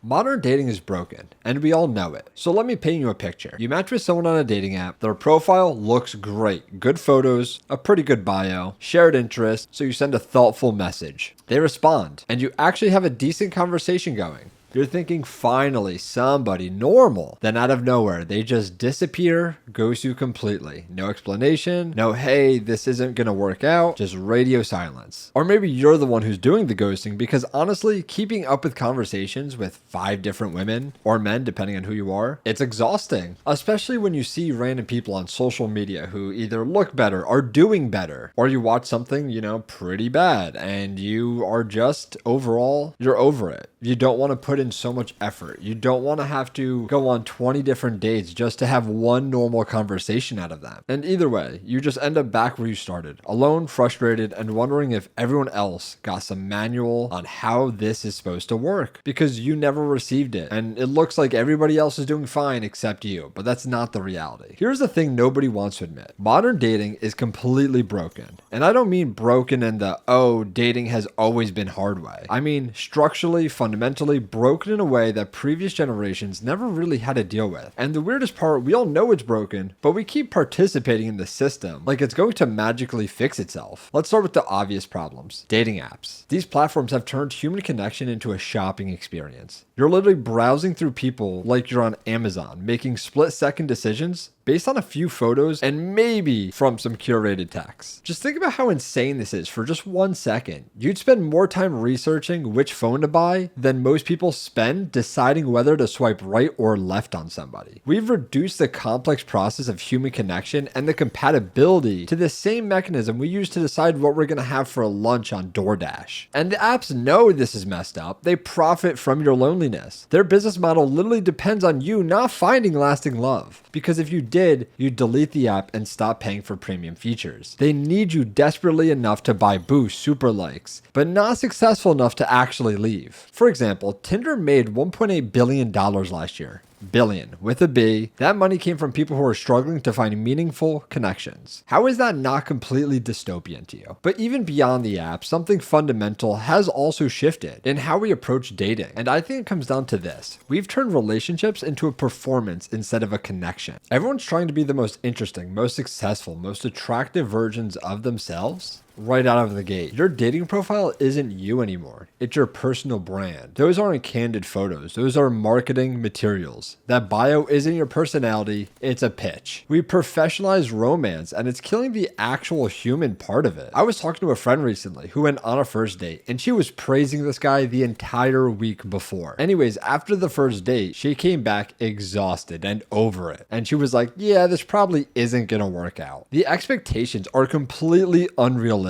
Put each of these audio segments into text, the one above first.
Modern dating is broken, and we all know it. So let me paint you a picture. You match with someone on a dating app, their profile looks great. Good photos, a pretty good bio, shared interests, so you send a thoughtful message. They respond, and you actually have a decent conversation going. You're thinking, finally, somebody normal. Then out of nowhere, they just disappear, ghost you completely. No explanation, no, hey, this isn't gonna work out, just radio silence. Or maybe you're the one who's doing the ghosting because honestly, keeping up with conversations with 5 different women or men, depending on who you are, it's exhausting. Especially when you see random people on social media who either look better, are doing better, or you watch something, pretty bad, and you are just overall, you're over it. You don't want to put in so much effort. You don't want to have to go on 20 different dates just to have one normal conversation out of them. And either way, you just end up back where you started, alone, frustrated, and wondering if everyone else got some manual on how this is supposed to work because you never received it. And it looks like everybody else is doing fine except you, but that's not the reality. Here's the thing nobody wants to admit. Modern dating is completely broken. And I don't mean broken in the, oh, dating has always been hard way. I mean structurally, fundamentally broken in a way that previous generations never really had to deal with. And the weirdest part, we all know it's broken, but we keep participating in the system like it's going to magically fix itself. Let's start with the obvious problems. Dating apps. These platforms have turned human connection into a shopping experience. You're literally browsing through people like you're on Amazon, making split-second decisions based on a few photos and maybe from some curated text. Just think about how insane this is for just 1 second. You'd spend more time researching which phone to buy than most people spend deciding whether to swipe right or left on somebody. We've reduced the complex process of human connection and the compatibility to the same mechanism we use to decide what we're gonna have for lunch on DoorDash. And the apps know this is messed up. They profit from your loneliness. Their business model literally depends on you not finding lasting love. Because if you did, you'd delete the app and stop paying for premium features. They need you desperately enough to buy boosts, super likes, but not successful enough to actually leave. For example, Tinder made $1.8 billion last year. Billion with a B. That money came from people who are struggling to find meaningful connections. How is that not completely dystopian to you? But even beyond the app, something fundamental has also shifted in how we approach dating. And I think it comes down to this. We've turned relationships into a performance instead of a connection. Everyone's trying to be the most interesting, most successful, most attractive versions of themselves right out of the gate. Your dating profile isn't you anymore. It's your personal brand. Those aren't candid photos. Those are marketing materials. That bio isn't your personality. It's a pitch. We professionalize romance and it's killing the actual human part of it. I was talking to a friend recently who went on a first date and she was praising this guy the entire week before. Anyways, after the first date, she came back exhausted and over it. And she was like, yeah, this probably isn't gonna work out. The expectations are completely unrealistic.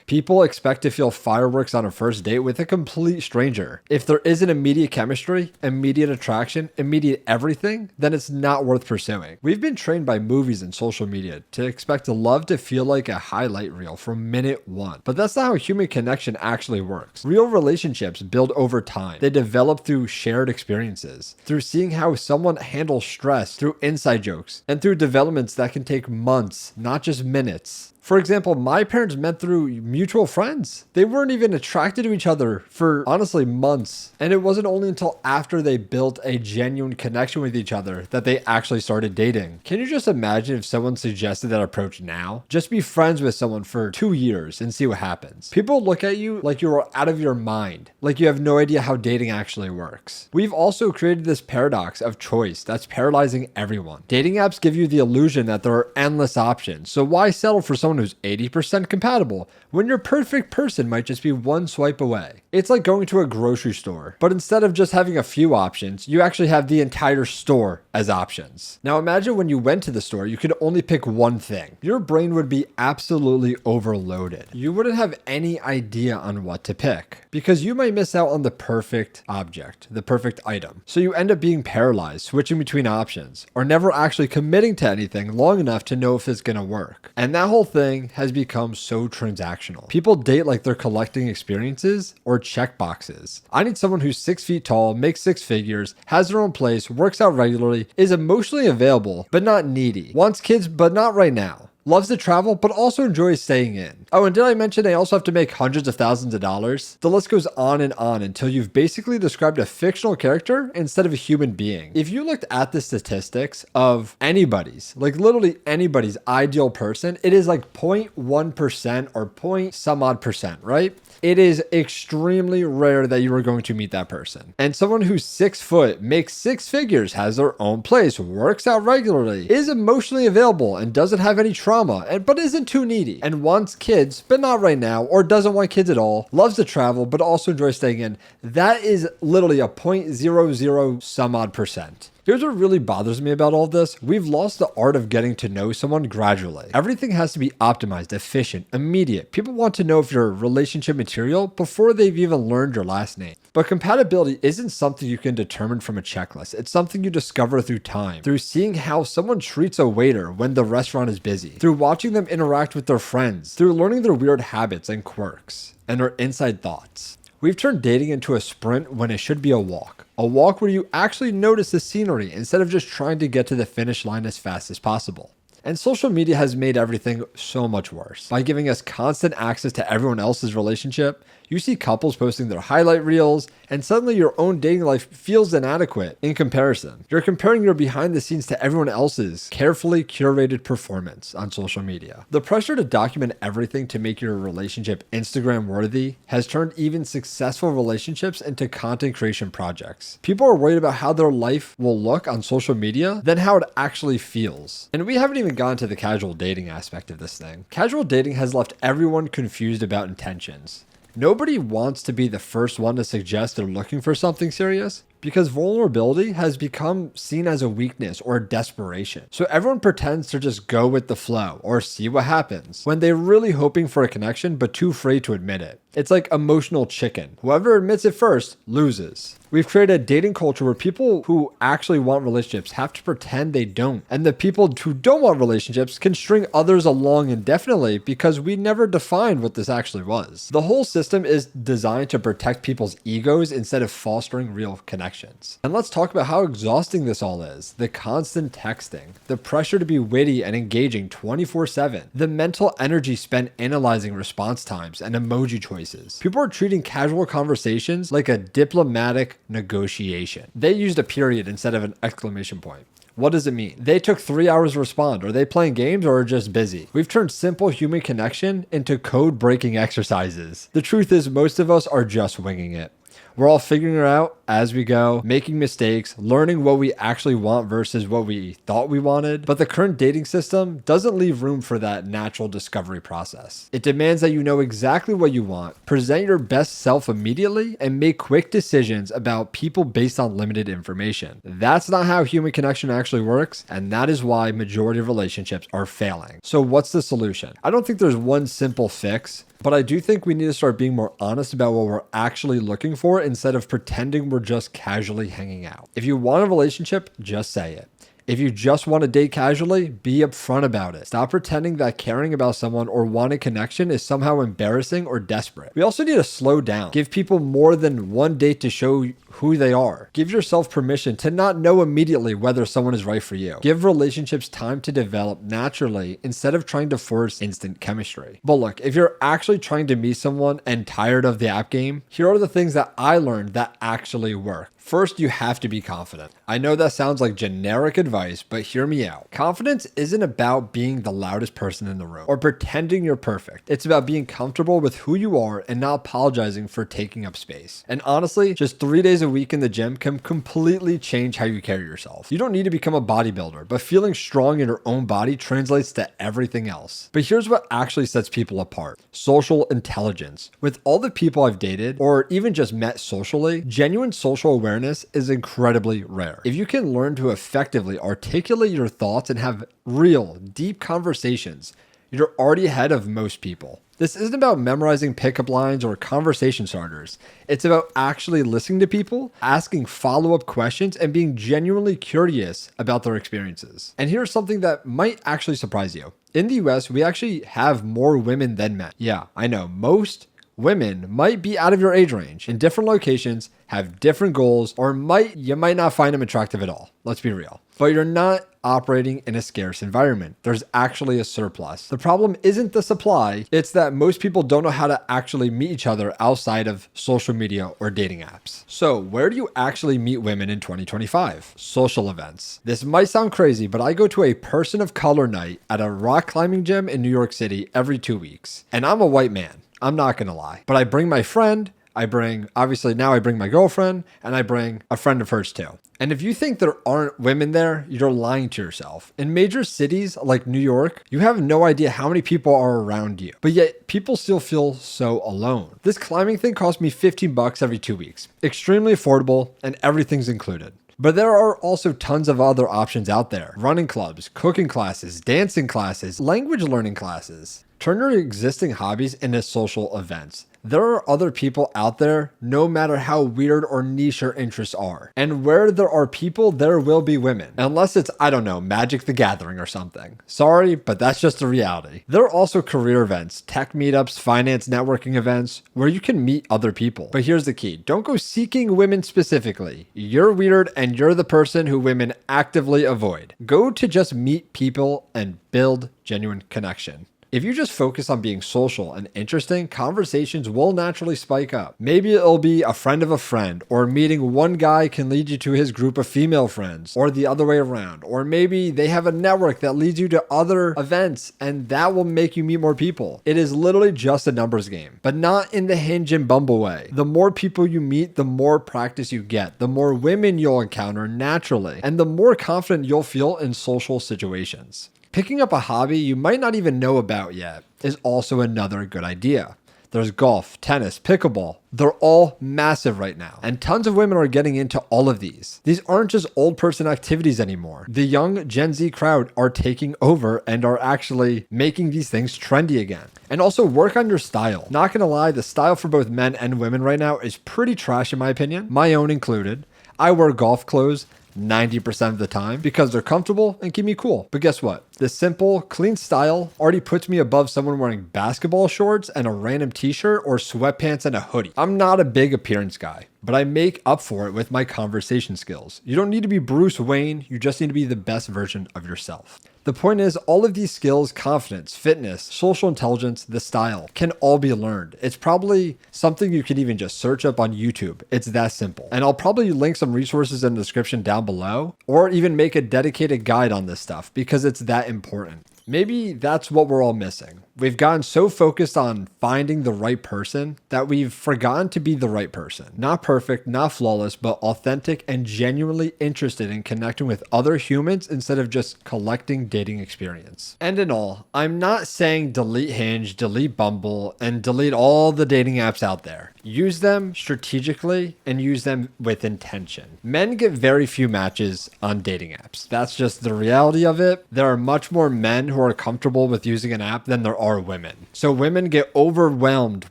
People expect to feel fireworks on a first date with a complete stranger. If there isn't immediate chemistry, immediate attraction, immediate everything, then it's not worth pursuing. We've been trained by movies and social media to expect love to feel like a highlight reel from minute 1. But that's not how human connection actually works. Real relationships build over time. They develop through shared experiences, through seeing how someone handles stress, through inside jokes, and through developments that can take months, not just minutes. For example, my parents met through mutual friends. They weren't even attracted to each other for honestly months. And it wasn't only until after they built a genuine connection with each other that they actually started dating. Can you just imagine if someone suggested that approach now? Just be friends with someone for 2 years and see what happens. People look at you like you are out of your mind, like you have no idea how dating actually works. We've also created this paradox of choice that's paralyzing everyone. Dating apps give you the illusion that there are endless options. So why settle for someone who's 80% compatible when your perfect person might just be one swipe away? It's like going to a grocery store, but instead of just having a few options, you actually have the entire store as options. Now imagine when you went to the store, you could only pick one thing. Your brain would be absolutely overloaded. You wouldn't have any idea on what to pick because you might miss out on the perfect object, the perfect item. So you end up being paralyzed, switching between options, or never actually committing to anything long enough to know if it's gonna work. And that whole thing has become so transactional. People date like they're collecting experiences or check boxes. I need someone who's 6 feet tall, makes 6 figures, has their own place, works out regularly, is emotionally available, but not needy, wants kids, but not right now. loves to travel, but also enjoys staying in. Oh, and did I mention they also have to make hundreds of thousands of dollars? The list goes on and on until you've basically described a fictional character instead of a human being. If you looked at the statistics of anybody's, like literally anybody's ideal person, it is like 0.1% or point some odd percent, right? It is extremely rare that you are going to meet that person. And someone who's 6 foot, makes 6 figures, has their own place, works out regularly, is emotionally available and doesn't have any trauma, but isn't too needy, and wants kids, but not right now, or doesn't want kids at all, loves to travel, but also enjoys staying in. That is literally a 0.00 some odd percent. Here's what really bothers me about all of this. We've lost the art of getting to know someone gradually. Everything has to be optimized, efficient, immediate. People want to know if you're relationship material before they've even learned your last name. But compatibility isn't something you can determine from a checklist. It's something you discover through time, through seeing how someone treats a waiter when the restaurant is busy, through watching them interact with their friends, through learning their weird habits and quirks, and their inside thoughts. We've turned dating into a sprint when it should be a walk. A walk where you actually notice the scenery instead of just trying to get to the finish line as fast as possible. And social media has made everything so much worse. By giving us constant access to everyone else's relationship, you see couples posting their highlight reels, and suddenly your own dating life feels inadequate in comparison. You're comparing your behind the scenes to everyone else's carefully curated performance on social media. The pressure to document everything to make your relationship Instagram worthy has turned even successful relationships into content creation projects. People are worried about how their life will look on social media than how it actually feels. And we haven't even gotten to the casual dating aspect of this thing. Casual dating has left everyone confused about intentions. Nobody wants to be the first one to suggest they're looking for something serious because vulnerability has become seen as a weakness or a desperation. So everyone pretends to just go with the flow or see what happens when they're really hoping for a connection but too afraid to admit it. It's like emotional chicken. Whoever admits it first loses. We've created a dating culture where people who actually want relationships have to pretend they don't. And the people who don't want relationships can string others along indefinitely because we never defined what this actually was. The whole system is designed to protect people's egos instead of fostering real connections. And let's talk about how exhausting this all is. The constant texting, the pressure to be witty and engaging 24/7, the mental energy spent analyzing response times and emoji choices. People are treating casual conversations like a diplomatic negotiation. They used a period instead of an exclamation point. What does it mean? They took 3 hours to respond. Are they playing games or are just busy? We've turned simple human connection into code-breaking exercises. The truth is most of us are just winging it. We're all figuring it out as we go, making mistakes, learning what we actually want versus what we thought we wanted. But the current dating system doesn't leave room for that natural discovery process. It demands that you know exactly what you want, present your best self immediately, and make quick decisions about people based on limited information. That's not how human connection actually works, and that is why majority of relationships are failing. So what's the solution? I don't think there's one simple fix, but I do think we need to start being more honest about what we're actually looking for instead of pretending we're just casually hanging out. If you want a relationship, just say it. If you just want to date casually, be upfront about it. Stop pretending that caring about someone or wanting connection is somehow embarrassing or desperate. We also need to slow down. Give people more than one date to show who they are. Give yourself permission to not know immediately whether someone is right for you. Give relationships time to develop naturally instead of trying to force instant chemistry. But look, if you're actually trying to meet someone and tired of the app game, here are the things that I learned that actually work. First, you have to be confident. I know that sounds like generic advice, but hear me out. Confidence isn't about being the loudest person in the room or pretending you're perfect. It's about being comfortable with who you are and not apologizing for taking up space. And honestly, just 3 days a week in the gym can completely change how you carry yourself. You don't need to become a bodybuilder, but feeling strong in your own body translates to everything else. But here's what actually sets people apart. Social intelligence. With all the people I've dated or even just met socially, genuine social awareness is incredibly rare. If you can learn to effectively articulate your thoughts and have real, deep conversations, you're already ahead of most people. This isn't about memorizing pickup lines or conversation starters. It's about actually listening to people, asking follow-up questions, and being genuinely curious about their experiences. And here's something that might actually surprise you. In the US, we actually have more women than men. Yeah, I know, most women might be out of your age range in different locations, have different goals, or you might not find them attractive at all. Let's be real. but you're not operating in a scarce environment. There's actually a surplus. The problem isn't the supply, it's that most people don't know how to actually meet each other outside of social media or dating apps. So where do you actually meet women in 2025? Social events. This might sound crazy, but I go to a person of color night at a rock climbing gym in New York City every 2 weeks. And I'm a white man. I'm not gonna lie. But I bring my friend, obviously now I bring my girlfriend, and I bring a friend of hers too. And if you think there aren't women there, you're lying to yourself. In major cities like New York, you have no idea how many people are around you, but yet people still feel so alone. This climbing thing cost me $15 every 2 weeks. Extremely affordable, and everything's included. But there are also tons of other options out there. Running clubs, cooking classes, dancing classes, language learning classes. Turn your existing hobbies into social events. There are other people out there, no matter how weird or niche your interests are. And where there are people, there will be women. Unless it's, I don't know, Magic the Gathering or something. Sorry, but that's just the reality. There are also career events, tech meetups, finance networking events, where you can meet other people. But here's the key. Don't go seeking women specifically. You're weird and you're the person who women actively avoid. Go to just meet people and build genuine connection. If you just focus on being social and interesting, conversations will naturally spike up. Maybe it'll be a friend of a friend, or meeting one guy can lead you to his group of female friends, or the other way around. Or maybe they have a network that leads you to other events, and that will make you meet more people. It is literally just a numbers game, but not in the Hinge and Bumble way. The more people you meet, the more practice you get, the more women you'll encounter naturally, and the more confident you'll feel in social situations. Picking up a hobby you might not even know about yet is also another good idea. There's golf, tennis, pickleball. They're all massive right now. And tons of women are getting into all of these. These aren't just old person activities anymore. The young Gen Z crowd are taking over and are actually making these things trendy again. And also work on your style. Not gonna lie, the style for both men and women right now is pretty trash in my opinion, my own included. I wear golf clothes 90% of the time because they're comfortable and keep me cool. But guess what? This simple, clean style already puts me above someone wearing basketball shorts and a random t-shirt or sweatpants and a hoodie. I'm not a big appearance guy, but I make up for it with my conversation skills. You don't need to be Bruce Wayne, you just need to be the best version of yourself. The point is, all of these skills, confidence, fitness, social intelligence, the style, can all be learned. It's probably something you can even just search up on YouTube. It's that simple. And I'll probably link some resources in the description down below, or even make a dedicated guide on this stuff because it's that important. Maybe that's what we're all missing. We've gotten so focused on finding the right person that we've forgotten to be the right person. Not perfect, not flawless, but authentic and genuinely interested in connecting with other humans instead of just collecting dating experience. And in all, I'm not saying delete Hinge, delete Bumble, and delete all the dating apps out there. Use them strategically and use them with intention. Men get very few matches on dating apps. That's just the reality of it. There are much more men who are comfortable with using an app than there are women. So women get overwhelmed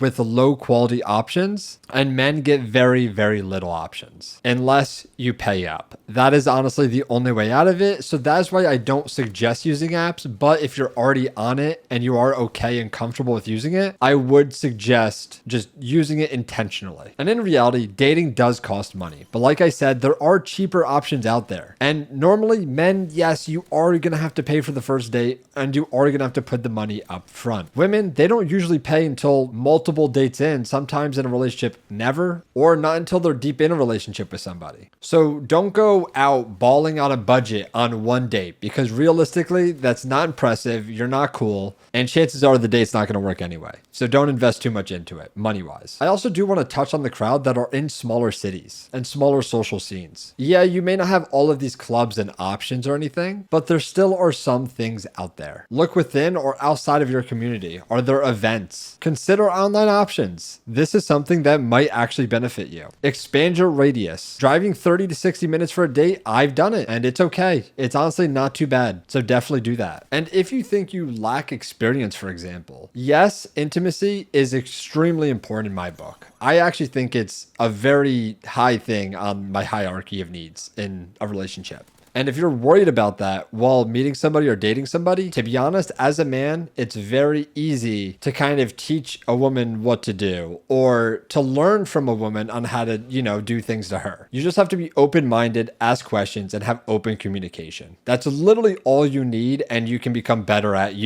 with low quality options and men get very, very little options unless you pay up. That is honestly the only way out of it. So that's why I don't suggest using apps. But if you're already on it and you are okay and comfortable with using it, I would suggest just using it intentionally. And in reality, dating does cost money. But like I said, there are cheaper options out there. And normally men, yes, you are going to have to pay for the first date and you are going to have to put the money up front. Women, they don't usually pay until multiple dates in, sometimes in a relationship, never, or not until they're deep in a relationship with somebody. So don't go out balling on a budget on one date because realistically, that's not impressive. You're not cool. And chances are the date's not going to work anyway. So don't invest too much into it, money-wise. I also do want to touch on the crowd that are in smaller cities and smaller social scenes. Yeah, you may not have all of these clubs and options or anything, but there still are some things out there. Look within or outside of your community. Are there events? Consider online options. This is something that might actually benefit you. Expand your radius. Driving 30 to 60 minutes for a date, I've done it and it's okay. It's honestly not too bad. So definitely do that. And if you think you lack experience, for example, yes, intimacy is extremely important in my book. I actually think it's a very high thing on my hierarchy of needs in a relationship. And if you're worried about that while meeting somebody or dating somebody, to be honest, as a man, it's very easy to kind of teach a woman what to do or to learn from a woman on how to, do things to her. You just have to be open-minded, ask questions, and have open communication. That's literally all you need, and you can become better at,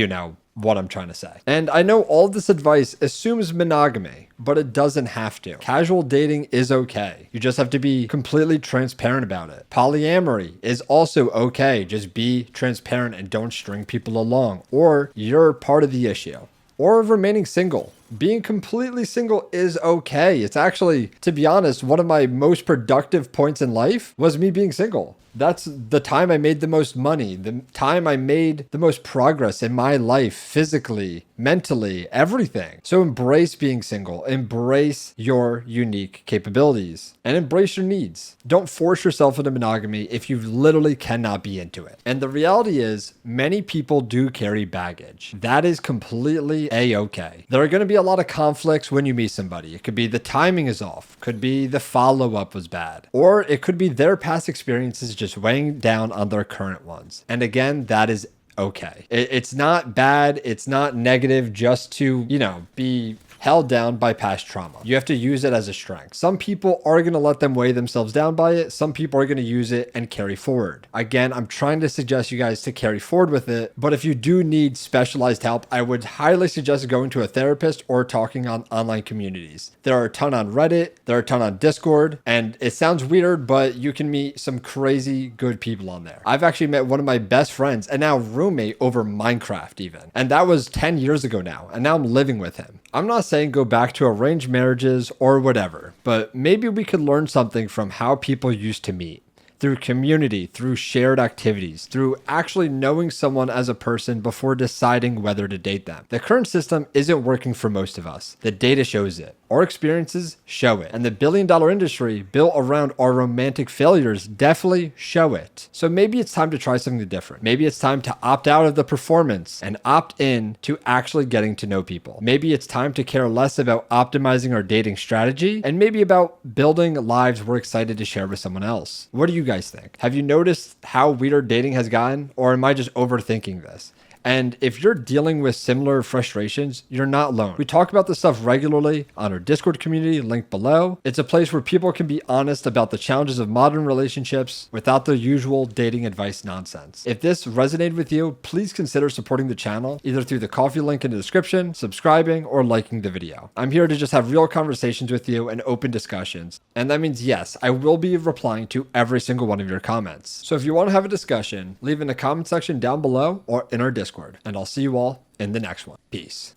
what I'm trying to say. And I know all this advice assumes monogamy, but it doesn't have to. Casual dating is okay. You just have to be completely transparent about it. Polyamory is also okay. Just be transparent and don't string people along, or you're part of the issue. Or remaining single. Being completely single is okay. It's actually, to be honest, one of my most productive points in life was me being single. That's the time I made the most money, the time I made the most progress in my life, physically, mentally, everything. So embrace being single, embrace your unique capabilities, and embrace your needs. Don't force yourself into monogamy if you literally cannot be into it. And the reality is, many people do carry baggage. That is completely a-okay. There are going to be a lot of conflicts when you meet somebody. It could be the timing is off, could be the follow-up was bad, or it could be their past experiences just weighing down on their current ones. And again, that is okay. It's not bad. It's not negative just to, be held down by past trauma. You have to use it as a strength. Some people are going to let them weigh themselves down by it. Some people are going to use it and carry forward. Again, I'm trying to suggest you guys to carry forward with it. But if you do need specialized help, I would highly suggest going to a therapist or talking on online communities. There are a ton on Reddit. There are a ton on Discord. And it sounds weird, but you can meet some crazy good people on there. I've actually met one of my best friends and now roommate over Minecraft even. And that was 10 years ago now. And now I'm living with him. I'm not saying go back to arranged marriages or whatever, but maybe we could learn something from how people used to meet. Through community, through shared activities, through actually knowing someone as a person before deciding whether to date them. The current system isn't working for most of us. The data shows it. Our experiences show it. And the billion-dollar industry built around our romantic failures definitely show it. So maybe it's time to try something different. Maybe it's time to opt out of the performance and opt in to actually getting to know people. Maybe it's time to care less about optimizing our dating strategy and maybe about building lives we're excited to share with someone else. What do you guys think? Have you noticed how weird dating has gotten, or am I just overthinking this? And if you're dealing with similar frustrations, you're not alone. We talk about this stuff regularly on our Discord community, linked below. It's a place where people can be honest about the challenges of modern relationships without the usual dating advice nonsense. If this resonated with you, please consider supporting the channel, either through the coffee link in the description, subscribing, or liking the video. I'm here to just have real conversations with you and open discussions. And that means, yes, I will be replying to every single one of your comments. So if you want to have a discussion, leave in the comment section down below or in our Discord. And I'll see you all in the next one. Peace.